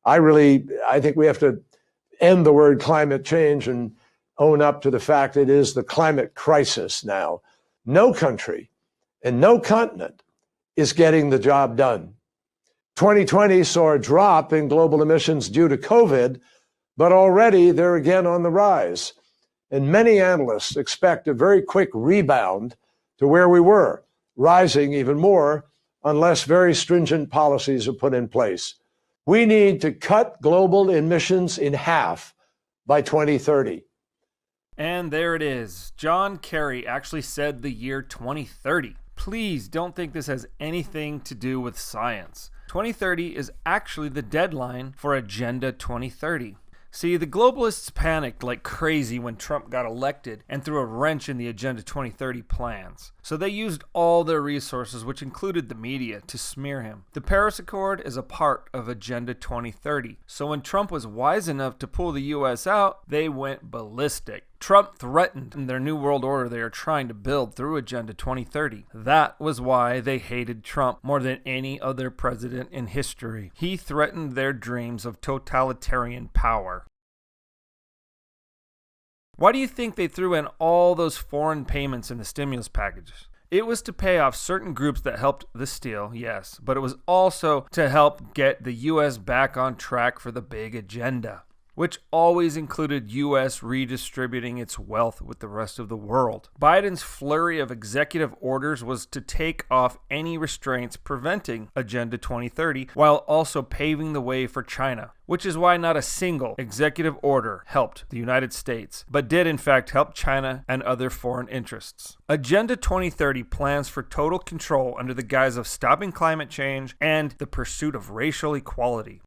I think we have to end the word climate change and own up to the fact it is the climate crisis now. No country and no continent is getting the job done. 2020 saw a drop in global emissions due to COVID, but already they're again on the rise. And many analysts expect a very quick rebound to where we were, rising even more unless very stringent policies are put in place. We need to cut global emissions in half by 2030. And there it is. John Kerry actually said the year 2030. Please don't think this has anything to do with science. 2030 is actually the deadline for Agenda 2030. See, the globalists panicked like crazy when Trump got elected and threw a wrench in the Agenda 2030 plans. So they used all their resources, which included the media, to smear him. The Paris Accord is a part of Agenda 2030. So when Trump was wise enough to pull the US out, they went ballistic. Trump threatened their new world order they are trying to build through Agenda 2030. That was why they hated Trump more than any other president in history. He threatened their dreams of totalitarian power. Why do you think they threw in all those foreign payments in the stimulus packages? It was to pay off certain groups that helped the steal, yes, but it was also to help get the U.S. back on track for the big agenda, which always included U.S. redistributing its wealth with the rest of the world. Biden's flurry of executive orders was to take off any restraints preventing Agenda 2030 while also paving the way for China, which is why not a single executive order helped the United States, but did in fact help China and other foreign interests. Agenda 2030 plans for total control under the guise of stopping climate change and the pursuit of racial equality.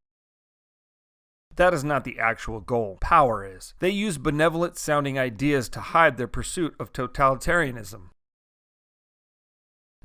That is not the actual goal. Power is. They use benevolent-sounding ideas to hide their pursuit of totalitarianism.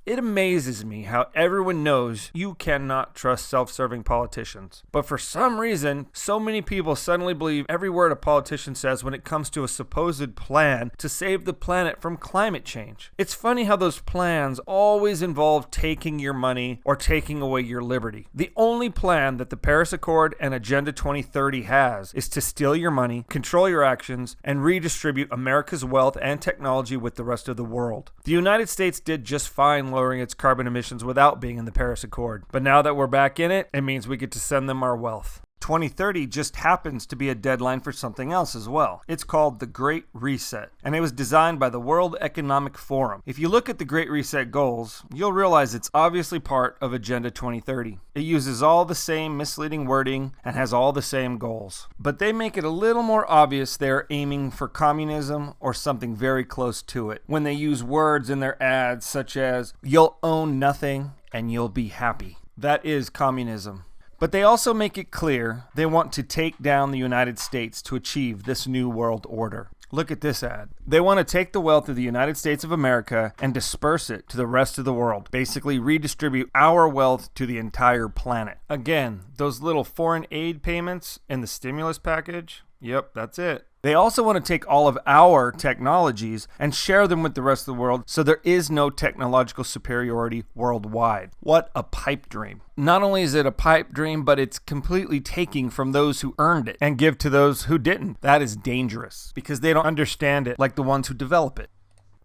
It amazes me how everyone knows you cannot trust self-serving politicians. But for some reason, so many people suddenly believe every word a politician says when it comes to a supposed plan to save the planet from climate change. It's funny how those plans always involve taking your money or taking away your liberty. The only plan that the Paris Accord and Agenda 2030 has is to steal your money, control your actions, and redistribute America's wealth and technology with the rest of the world. The United States did just fine lowering its carbon emissions without being in the Paris Accord. But now that we're back in it, it means we get to send them our wealth. 2030 just happens to be a deadline for something else as well. It's called the Great Reset, and it was designed by the World Economic Forum. If you look at the Great Reset goals, you'll realize it's obviously part of Agenda 2030. It uses all the same misleading wording and has all the same goals. But they make it a little more obvious they're aiming for communism or something very close to it when they use words in their ads such as, "You'll own nothing and you'll be happy." That is communism. But they also make it clear they want to take down the United States to achieve this new world order. Look at this ad. They want to take the wealth of the United States of America and disperse it to the rest of the world. Basically redistribute our wealth to the entire planet. Again, those little foreign aid payments in the stimulus package, yep, that's it. They also want to take all of our technologies and share them with the rest of the world so there is no technological superiority worldwide. What a pipe dream. Not only is it a pipe dream, but it's completely taking from those who earned it and give to those who didn't. That is dangerous because they don't understand it like the ones who develop it.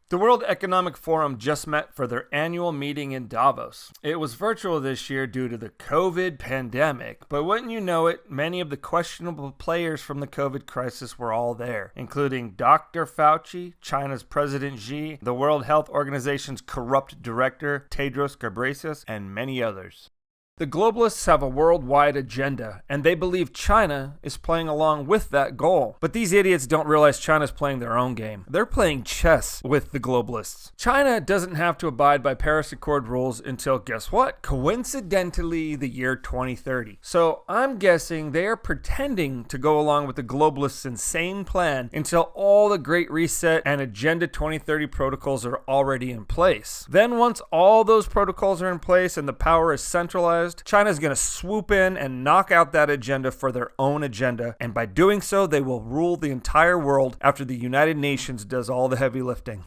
The World Economic Forum just met for their annual meeting in Davos. It was virtual this year due to the COVID pandemic, but wouldn't you know it, many of the questionable players from the COVID crisis were all there, including Dr. Fauci, China's President Xi, the World Health Organization's corrupt director, Tedros Ghebreyesus, and many others. The globalists have a worldwide agenda, and they believe China is playing along with that goal. But these idiots don't realize China's playing their own game. They're playing chess with the globalists. China doesn't have to abide by Paris Accord rules until, guess what? Coincidentally, the year 2030. So I'm guessing they are pretending to go along with the globalists' insane plan until all the Great Reset and Agenda 2030 protocols are already in place. Then once all those protocols are in place and the power is centralized, China's going to swoop in and knock out that agenda for their own agenda, and by doing so, they will rule the entire world after the United Nations does all the heavy lifting.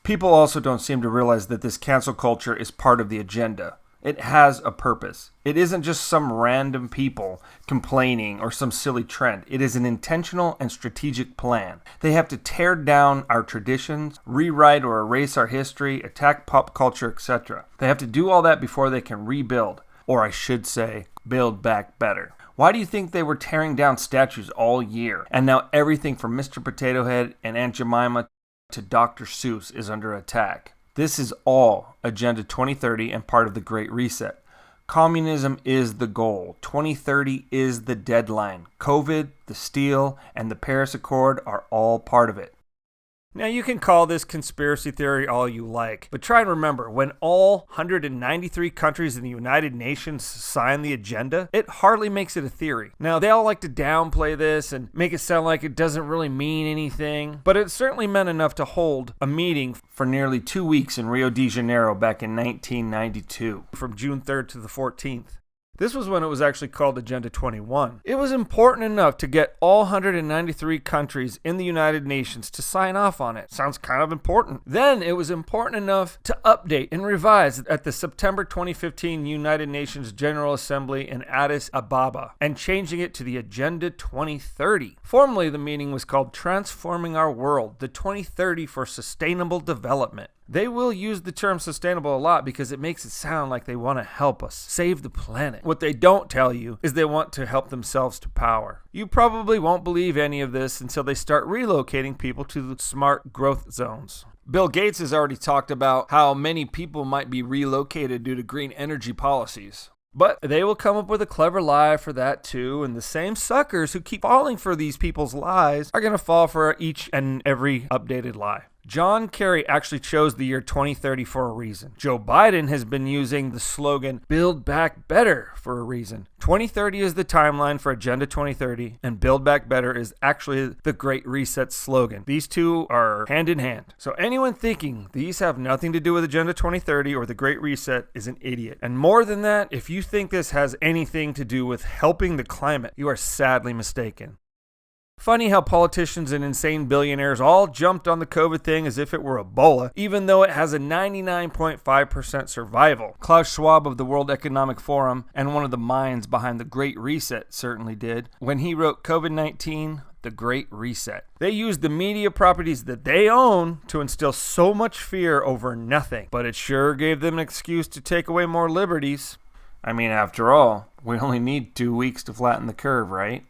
People also don't seem to realize that this cancel culture is part of the agenda. It has a purpose. It isn't just some random people complaining or some silly trend. It is an intentional and strategic plan. They have to tear down our traditions, rewrite or erase our history, attack pop culture, etc. They have to do all that before they can rebuild, or I should say, build back better. Why do you think they were tearing down statues all year? And now everything from Mr. Potato Head and Aunt Jemima to Dr. Seuss is under attack. This is all Agenda 2030 and part of the Great Reset. Communism is the goal. 2030 is the deadline. COVID, the steel, and the Paris Accord are all part of it. Now, you can call this conspiracy theory all you like, but try and remember, when all 193 countries in the United Nations sign the agenda, it hardly makes it a theory. Now, they all like to downplay this and make it sound like it doesn't really mean anything, but it certainly meant enough to hold a meeting for nearly 2 weeks in Rio de Janeiro back in 1992, from June 3rd to the 14th. This was when it was actually called Agenda 21. It was important enough to get all 193 countries in the United Nations to sign off on it. Sounds kind of important. Then it was important enough to update and revise at the September 2015 United Nations General Assembly in Addis Ababa and changing it to the Agenda 2030. Formerly, the meeting was called Transforming Our World, the 2030 for Sustainable Development. They will use the term sustainable a lot because it makes it sound like they want to help us save the planet. What they don't tell you is they want to help themselves to power. You probably won't believe any of this until they start relocating people to the smart growth zones. Bill Gates has already talked about how many people might be relocated due to green energy policies. But they will come up with a clever lie for that too, and the same suckers who keep falling for these people's lies are going to fall for each and every updated lie. John Kerry actually chose the year 2030 for a reason. Joe Biden has been using the slogan, Build Back Better, for a reason. 2030 is the timeline for Agenda 2030, and Build Back Better is actually the Great Reset slogan. These two are hand in hand. So anyone thinking these have nothing to do with Agenda 2030 or the Great Reset is an idiot. And more than that, if you think this has anything to do with helping the climate, you are sadly mistaken. Funny how politicians and insane billionaires all jumped on the COVID thing as if it were Ebola, even though it has a 99.5% survival. Klaus Schwab of the World Economic Forum and one of the minds behind the Great Reset certainly did when he wrote COVID-19, The Great Reset. They used the media properties that they own to instill so much fear over nothing, but it sure gave them an excuse to take away more liberties. I mean, after all, we only need 2 weeks to flatten the curve, right?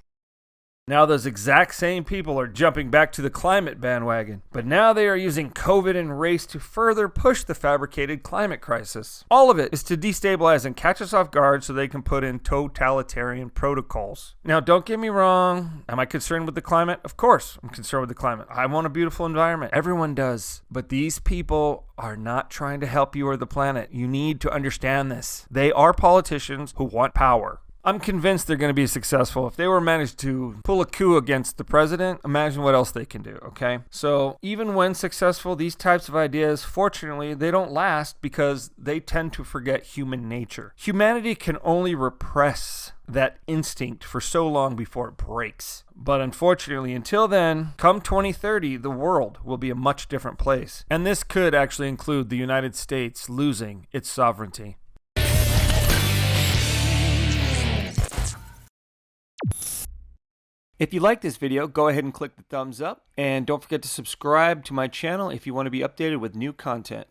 Now those exact same people are jumping back to the climate bandwagon, but now they are using COVID and race to further push the fabricated climate crisis. All of it is to destabilize and catch us off guard so they can put in totalitarian protocols. Now don't get me wrong, am I concerned with the climate? Of course I'm concerned with the climate. I want a beautiful environment. Everyone does. But these people are not trying to help you or the planet. You need to understand this. They are politicians who want power. I'm convinced they're going to be successful. If they were managed to pull a coup against the president, imagine what else they can do, okay? So even when successful, these types of ideas, fortunately, they don't last because they tend to forget human nature. Humanity can only repress that instinct for so long before it breaks. But unfortunately, until then, come 2030, the world will be a much different place. And this could actually include the United States losing its sovereignty. If you like this video, go ahead and click the thumbs up, and don't forget to subscribe to my channel if you want to be updated with new content.